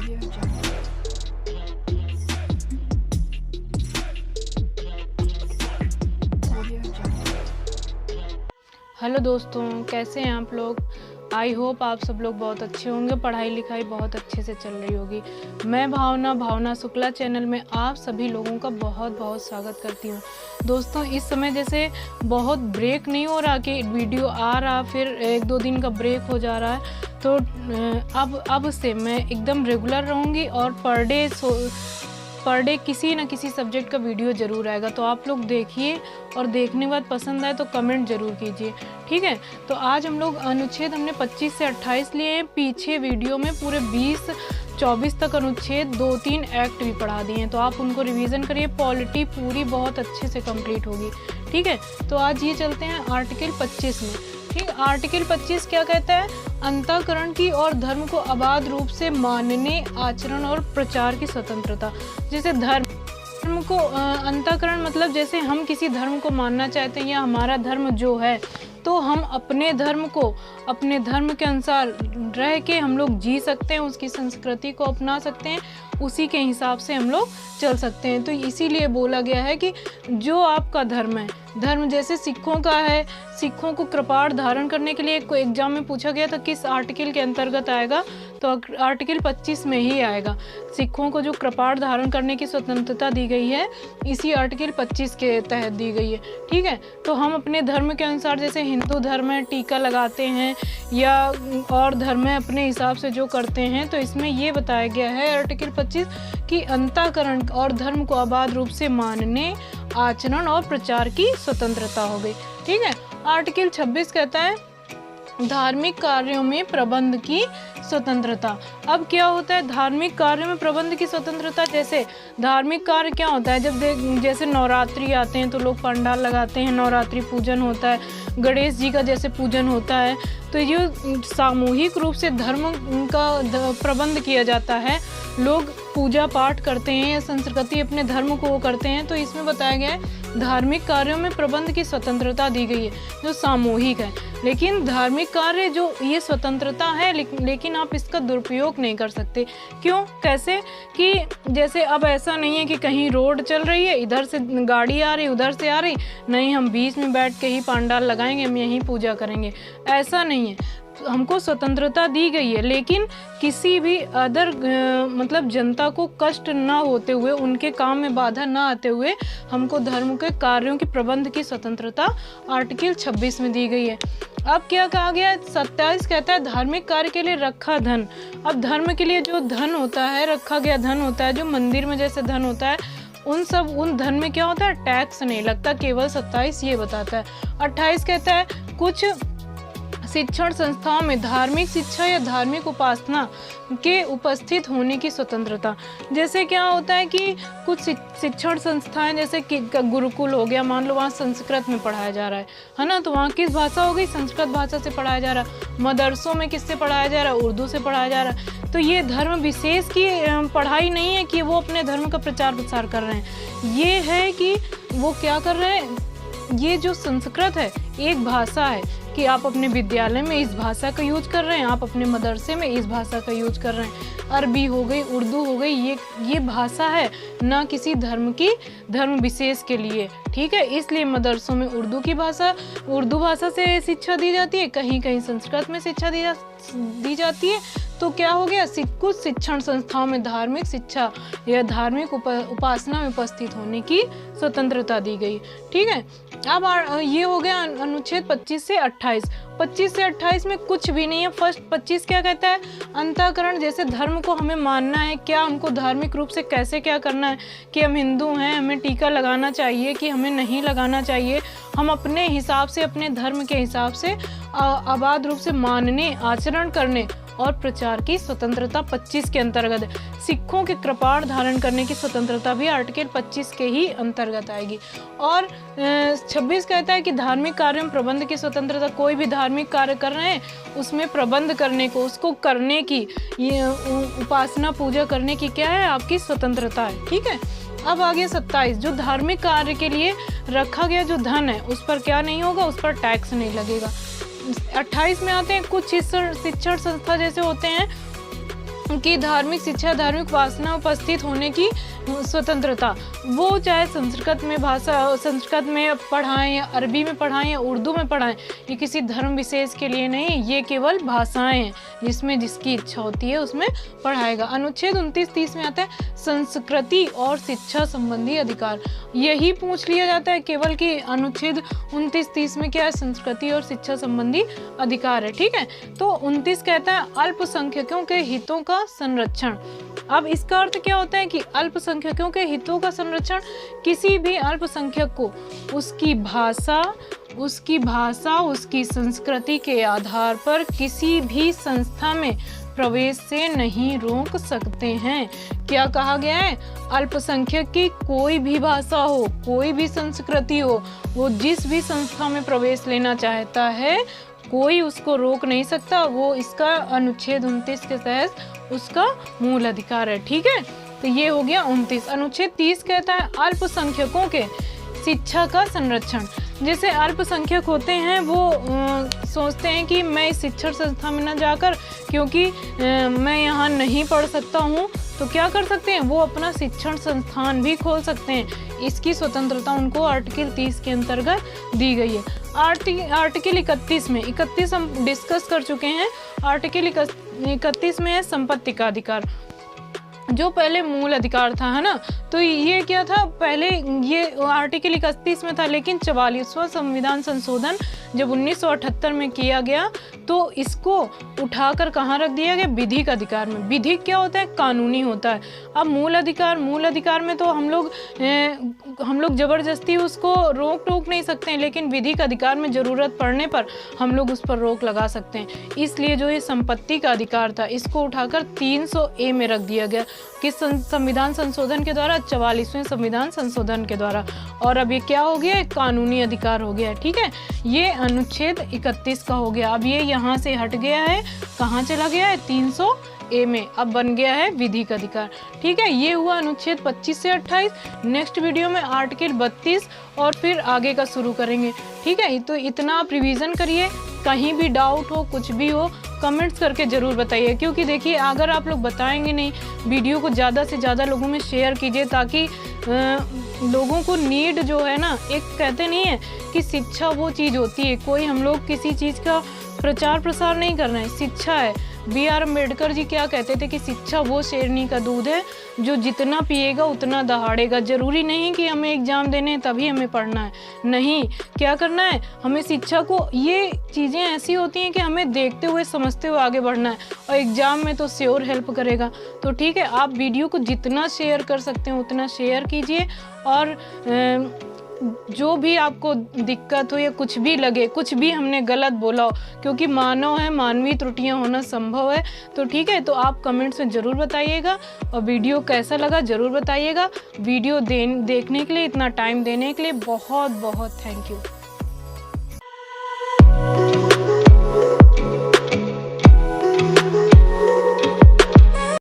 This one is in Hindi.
Audio Jungle. Audio Jungle. Hello दोस्तों, कैसे हैं आप लोग। आई होप आप सब लोग बहुत अच्छे होंगे, पढ़ाई लिखाई बहुत अच्छे से चल रही होगी। मैं भावना शुक्ला चैनल में आप सभी लोगों का बहुत बहुत स्वागत करती हूँ। दोस्तों, इस समय जैसे बहुत ब्रेक नहीं हो रहा कि वीडियो आ रहा फिर एक दो दिन का ब्रेक हो जा रहा है, तो अब से मैं एकदम रेगुलर रहूँगी और पर डे किसी न किसी सब्जेक्ट का वीडियो ज़रूर आएगा। तो आप लोग देखिए और देखने के बाद पसंद आए तो कमेंट ज़रूर कीजिए, ठीक है। तो आज हम लोग अनुच्छेद हमने 25 से 28 लिए हैं। पीछे वीडियो में पूरे 20-24 तक अनुच्छेद 2-3 एक्ट भी पढ़ा दिए हैं, तो आप उनको रिवीजन करिए। पॉलिटी पूरी बहुत अच्छे से कंप्लीट होगी, ठीक है। तो आज ये चलते हैं आर्टिकल 25 में, ठीक। आर्टिकल 25 क्या कहता है? अंतःकरण की और धर्म को अबाध रूप से मानने, आचरण और प्रचार की स्वतंत्रता। जैसे धर्म को अंतःकरण मतलब जैसे हम किसी धर्म को मानना चाहते हैं या हमारा धर्म जो है, तो हम अपने धर्म को अपने धर्म के अनुसार रह के हम लोग जी सकते हैं, उसकी संस्कृति को अपना सकते हैं, उसी के हिसाब से हम लोग चल सकते हैं। तो इसीलिए बोला गया है कि जो आपका धर्म है, धर्म जैसे सिखों का है, सिखों को कृपाण धारण करने के लिए कोई एग्जाम में पूछा गया था किस आर्टिकल के अंतर्गत आएगा, तो आर्टिकल 25 में ही आएगा। सिखों को जो कृपाण धारण करने की स्वतंत्रता दी गई है, इसी आर्टिकल 25 के तहत दी गई है, ठीक है। तो हम अपने धर्म के अनुसार, जैसे हिंदू धर्म है टीका लगाते हैं या और धर्म है अपने हिसाब से जो करते हैं, तो इसमें ये बताया गया है आर्टिकल 25 कि अंतःकरण और धर्म को अबाध रूप से मानने, आचरण और प्रचार की स्वतंत्रता हो गई, ठीक है। आर्टिकल 26 कहता है धार्मिक कार्यों में प्रबंध की स्वतंत्रता। अब क्या होता है धार्मिक कार्यों में प्रबंध की स्वतंत्रता? जैसे धार्मिक कार्य क्या होता है, जब जैसे नवरात्रि आते हैं तो लोग पंडाल लगाते हैं, नवरात्रि पूजन होता है, गणेश जी का जैसे पूजन होता है, तो ये सामूहिक रूप से धर्म का प्रबंध किया जाता है। लोग पूजा पाठ करते हैं या संस्कृति अपने धर्म को करते हैं, तो इसमें बताया गया है धार्मिक कार्यों में प्रबंध की स्वतंत्रता दी गई है जो सामूहिक है। लेकिन धार्मिक कार्य जो ये स्वतंत्रता है, लेकिन आप इसका दुरुपयोग नहीं कर सकते। क्यों? कैसे? कि जैसे अब ऐसा नहीं है कि कहीं रोड चल रही है, इधर से गाड़ी आ रही, उधर से आ रही, नहीं हम बीच में बैठ के ही पंडाल लगाएंगे, हम यहीं पूजा करेंगे, ऐसा नहीं है। हमको स्वतंत्रता दी गई है, लेकिन किसी भी अदर मतलब जनता को कष्ट ना होते हुए, उनके काम में बाधा ना आते हुए हमको धर्म के कार्यों की प्रबंध की स्वतंत्रता आर्टिकल 26 में दी गई है। अब क्या कहा गया है? 27 कहता है धार्मिक कार्य के लिए रखा धन। अब धर्म के लिए जो धन होता है, रखा गया धन होता है, जो मंदिर में जैसे धन होता है, उन धन में क्या होता है? टैक्स नहीं लगता। केवल 27 ये बताता है। 28 कहता है कुछ शिक्षण संस्थाओं में धार्मिक शिक्षा या धार्मिक उपासना के उपस्थित होने की स्वतंत्रता। जैसे क्या होता है कि कुछ शिक्षण संस्थाएं, जैसे कि गुरुकुल हो गया, मान लो वहाँ संस्कृत में पढ़ाया जा रहा है ना, तो वहाँ किस भाषा हो गई? संस्कृत भाषा से पढ़ाया जा रहा है। मदरसों में किससे पढ़ाया जा रहा है? उर्दू से पढ़ाया जा रहा है। तो ये धर्म विशेष की पढ़ाई नहीं है कि वो अपने धर्म का प्रचार प्रसार कर रहे हैं, ये है कि वो क्या कर रहे हैं, ये जो संस्कृत है एक भाषा है कि आप अपने विद्यालय में इस भाषा का यूज कर रहे हैं, आप अपने मदरसे में इस भाषा का यूज कर रहे हैं। अरबी हो गई, उर्दू हो गई, ये भाषा है ना किसी धर्म विशेष के लिए, ठीक है। इसलिए मदरसों में उर्दू भाषा से शिक्षा दी जाती है, कहीं कहीं संस्कृत में शिक्षा दी जाती है। तो क्या हो गया? कुछ शिक्षण संस्थाओं में धार्मिक शिक्षा या धार्मिक उपासना में उपस्थित होने की स्वतंत्रता दी गई, ठीक है। अब ये हो गया अनुच्छेद 25 से 28। 25 से 28 में कुछ भी नहीं है। फर्स्ट 25 क्या कहता है? अंतःकरण, जैसे धर्म को हमें मानना है, क्या हमको धार्मिक रूप से कैसे क्या करना है, कि हम हिंदू हैं, हमें टीका लगाना चाहिए कि हमें नहीं लगाना चाहिए, हम अपने हिसाब से, अपने धर्म के हिसाब से आबाद रूप से मानने, आचरण करने और प्रचार की स्वतंत्रता 25 के अंतर्गत है। सिखों के कृपाण धारण करने की स्वतंत्रता भी आर्टिकल 25 के ही अंतर्गत आएगी। और 26 कहता है कि धार्मिक कार्यों में प्रबंध की स्वतंत्रता। कोई भी धार्मिक कार्य कर रहे हैं उसमें प्रबंध करने को, उसको करने की, ये उपासना पूजा करने की क्या है? आपकी स्वतंत्रता है, ठीक है। अब आ गया 27, जो धार्मिक कार्य के लिए रखा गया जो धन है उस पर क्या नहीं होगा? उस पर टैक्स नहीं लगेगा। 28 में आते हैं कुछ शिक्षण संस्था जैसे होते हैं की धार्मिक शिक्षा, धार्मिक वासना उपस्थित होने की स्वतंत्रता, वो चाहे संस्कृत में संस्कृत में पढ़ाएं या अरबी में पढ़ाएं या उर्दू में पढ़ाएं, ये किसी धर्म विशेष के लिए नहीं, ये केवल भाषाएं हैं जिसमें जिसकी इच्छा होती है उसमें पढ़ाएगा। अनुच्छेद 29-30 में आता है संस्कृति और शिक्षा संबंधी अधिकार। यही पूछ लिया जाता है केवल कि अनुच्छेद 29-30 में क्या है, संस्कृति और शिक्षा संबंधी अधिकार है। ठीक है, तो 29 कहता है अल्पसंख्यकों के हितों का संरक्षण। अब इसका अर्थ क्या होता है कि अल्पसंख्यकों के हितों का संरक्षण, किसी भी अल्पसंख्यक को उसकी भाषा, उसकी संस्कृति के आधार पर किसी भी संस्था में प्रवेश से नहीं रोक सकते हैं। क्या कहा गया है, अल्पसंख्यक की कोई भी भाषा हो, कोई भी संस्कृति हो, वो जिस भी संस्था में प्रवेश लेना चाहता है कोई उसको रोक नहीं सकता। वो इसका अनुच्छेद 29 के तहत उसका मूल अधिकार है। ठीक है, तो ये हो गया 29। अनुच्छेद 30 कहता है अल्पसंख्यकों के शिक्षा का संरक्षण। जैसे अल्पसंख्यक होते हैं वो सोचते हैं कि मैं इस शिक्षण संस्था में न जाकर, क्योंकि मैं यहाँ नहीं पढ़ सकता हूँ, तो क्या कर सकते हैं, वो अपना शिक्षण संस्थान भी खोल सकते हैं। इसकी स्वतंत्रता उनको आर्टिकल 30 के अंतर्गत दी गई है। आर्टिकल 31 में, 31 हम डिस्कस कर चुके हैं। आर्टिकल 31 में है संपत्ति का अधिकार, जो पहले मूल अधिकार था, है ना। तो ये क्या था, पहले ये आर्टिकल 31 में था, लेकिन 44वां संविधान संशोधन जब 1978 में किया गया तो इसको उठाकर कहाँ रख दिया गया, विधिक अधिकार में। विधिक क्या होता है, कानूनी होता है। अब मूल अधिकार में तो हम लोग जबरदस्ती उसको रोक टोक नहीं सकते हैं, लेकिन विधिक अधिकार में ज़रूरत पड़ने पर हम लोग उस पर रोक लगा सकते हैं। इसलिए जो ये संपत्ति का अधिकार था, इसको उठाकर 300A में रख दिया गया, किस संविधान संशोधन के द्वारा, 44वें संविधान संशोधन के द्वारा। और अब ये क्या हो गया, कानूनी अधिकार हो गया। ठीक है, ये अनुच्छेद 31 का हो गया। अब ये यहाँ से हट गया है, कहाँ चला गया है, 300A में, अब बन गया है विधिक अधिकार। ठीक है, ये हुआ अनुच्छेद 25 से 28। नेक्स्ट वीडियो में आर्टिकल 32 और फिर आगे का शुरू करेंगे। ठीक है, तो इतना आप रिवीजन करिए। कहीं भी डाउट हो, कुछ भी हो, कमेंट्स करके ज़रूर बताइए, क्योंकि देखिए अगर आप लोग बताएंगे नहीं, वीडियो को ज़्यादा से ज़्यादा लोगों में शेयर कीजिए, ताकि लोगों को नीड जो है ना, एक कहते नहीं है कि शिक्षा वो चीज़ होती है, कोई हम लोग किसी चीज़ का प्रचार प्रसार नहीं कर रहे हैं, शिक्षा है। B.R. अम्बेडकर जी क्या कहते थे कि शिक्षा वो शेरनी का दूध है जो जितना पिएगा उतना दहाड़ेगा। जरूरी नहीं कि हमें एग्जाम देने हैं तभी हमें पढ़ना है, नहीं, क्या करना है, हमें शिक्षा को, ये चीज़ें ऐसी होती हैं कि हमें देखते हुए समझते हुए आगे बढ़ना है, और एग्जाम में तो श्योर हेल्प करेगा। तो ठीक है, आप वीडियो को जितना शेयर कर सकते हैं उतना शेयर कीजिए, और जो भी आपको दिक्कत हो या कुछ भी लगे, कुछ भी हमने गलत बोला हो, क्योंकि मानव है, मानवीय त्रुटियां होना संभव है, तो ठीक है, तो आप कमेंट्स में ज़रूर बताइएगा। और वीडियो कैसा लगा ज़रूर बताइएगा। वीडियो देखने के लिए, इतना टाइम देने के लिए बहुत बहुत थैंक यू।